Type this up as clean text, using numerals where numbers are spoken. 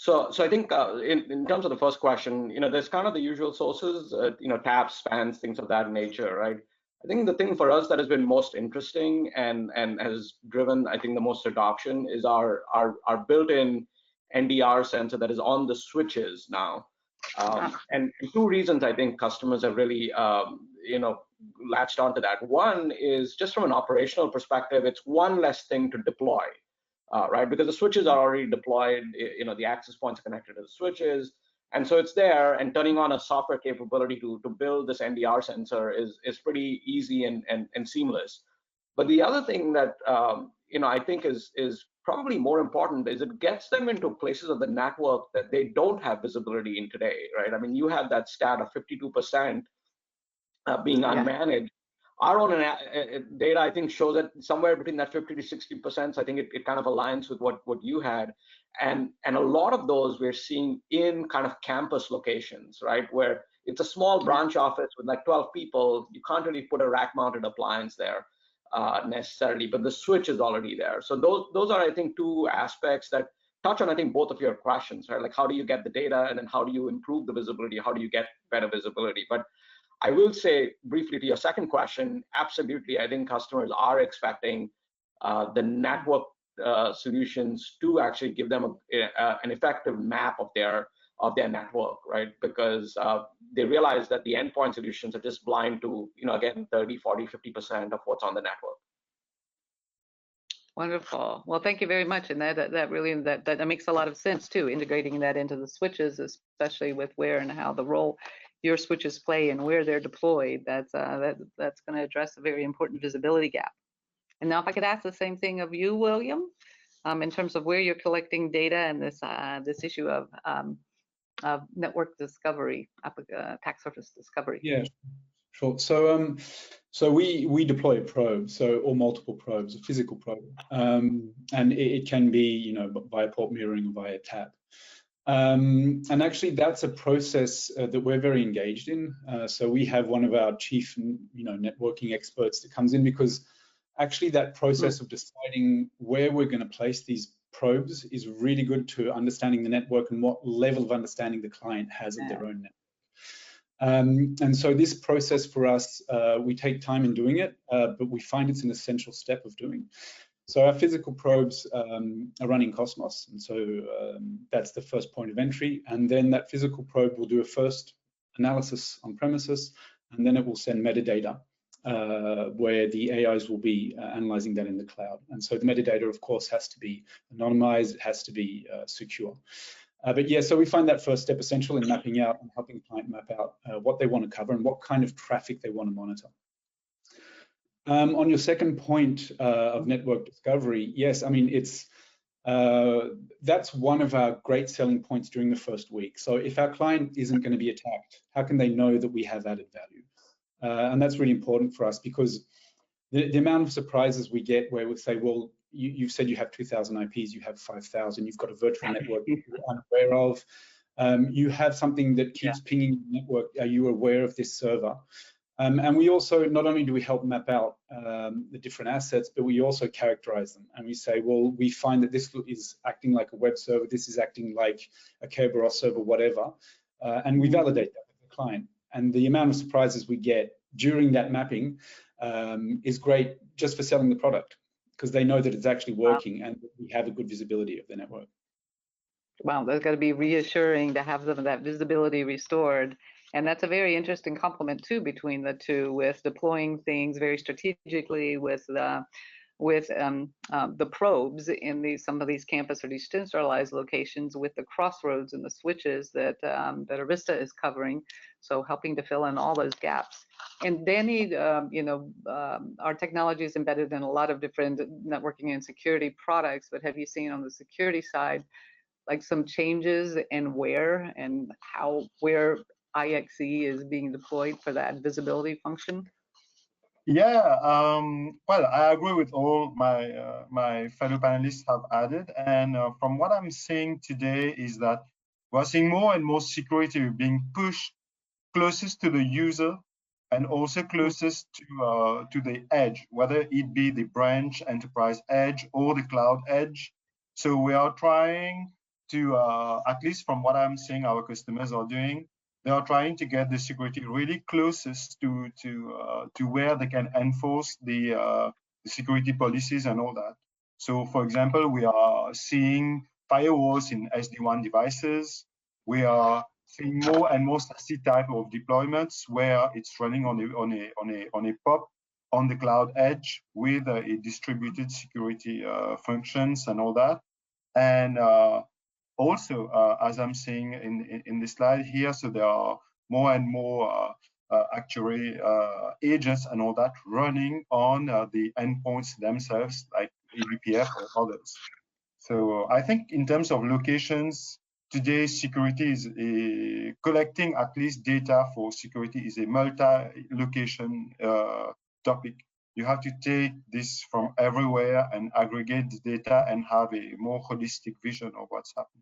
So I think in terms of the first question, there's kind of the usual sources, taps, spans, things of that nature, right? I think the thing for us that has been most interesting and has driven, I think, the most adoption is our built-in NDR sensor that is on the switches now. And two reasons I think customers have really, latched onto that. One is just from an operational perspective, it's one less thing to deploy. Right, because the switches are already deployed, the access points are connected to the switches, and so it's there, and turning on a software capability to build this NDR sensor is pretty easy and seamless. But the other thing that I think is probably more important is it gets them into places of the network that they don't have visibility in today, right? I mean, you had that stat of 52% being unmanaged. Our own data, I think, shows that somewhere between that 50 to 60%. So I think it kind of aligns with what you had, and a lot of those we're seeing in kind of campus locations, right, where it's a small branch office with like 12 people. You can't really put a rack-mounted appliance there necessarily, but the switch is already there. So those are, I think, two aspects that touch on, I think, both of your questions, right? Like, how do you get the data, and then how do you improve the visibility? How do you get better visibility? But I will say briefly to your second question, absolutely, I think customers are expecting the network solutions to actually give them an effective map of their network, right? Because they realize that the endpoint solutions are just blind to, again, 30, 40, 50% of what's on the network. Wonderful. Well, thank you very much. And that really that makes a lot of sense too, integrating that into the switches, especially with where and how the role your switches play and where they're deployed. That's going to address a very important visibility gap. And now, if I could ask the same thing of you, William, in terms of where you're collecting data and this issue of network discovery, attack surface discovery. Yeah, sure. So we deploy a probe, or multiple probes, a physical probe, and it can be via port mirroring or via tap. And actually, that's a process that we're very engaged in. So we have one of our chief, networking experts that comes in, because actually that process of deciding where we're going to place these probes is really good to understanding the network and what level of understanding the client has of their own network. And so this process for us, we take time in doing it, but we find it's an essential step of doing. So our physical probes are running Cosmos, and so that's the first point of entry. And then that physical probe will do a first analysis on premises, and then it will send metadata where the AIs will be analyzing that in the cloud. And so the metadata, of course, has to be anonymized, it has to be secure. But yeah, so we find that first step essential in mapping out and helping the client map out what they want to cover and what kind of traffic they want to monitor. On your second point of network discovery, yes, I mean, that's one of our great selling points during the first week. So if our client isn't going to be attacked, how can they know that we have added value? And that's really important for us, because the amount of surprises we get where we say, well, you've said you have 2,000 IPs, you have 5,000, you've got a virtual network you're unaware of, you have something that keeps pinging the network, are you aware of this server? And we also, not only do we help map out the different assets, but we also characterize them. And we say, well, we find that this is acting like a web server, this is acting like a Kerberos server, whatever. And we validate that with the client. And the amount of surprises we get during that mapping is great just for selling the product, because they know that it's actually working and we have a good visibility of the network. Wow, that's got to be reassuring to have some of that visibility restored. And that's a very interesting complement too between the two, with deploying things very strategically with the probes in some of these campus or decentralized locations, with the crossroads and the switches that Arista is covering. So helping to fill in all those gaps. And Danny, our technology is embedded in a lot of different networking and security products, but have you seen on the security side, like some changes in where IXE is being deployed for that visibility function? Yeah, well, I agree with all my fellow panelists have added. And from what I'm seeing today is that we're seeing more and more security being pushed closest to the user and also closest to the edge, whether it be the branch enterprise edge or the cloud edge. So we are trying to, at least from what I'm seeing our customers are doing, they are trying to get the security really closest to where they can enforce the security policies and all that. So, for example, we are seeing firewalls in SD-WAN devices. We are seeing more and more SASE type of deployments where it's running on a POP on the cloud edge with a distributed security functions and all that. And also, as I'm seeing in the slide here, so there are more and more actually agents and all that running on the endpoints themselves, like eBPF or others. So I think in terms of locations, today security is collecting at least data for security is a multi-location topic. You have to take this from everywhere and aggregate the data and have a more holistic vision of what's happening.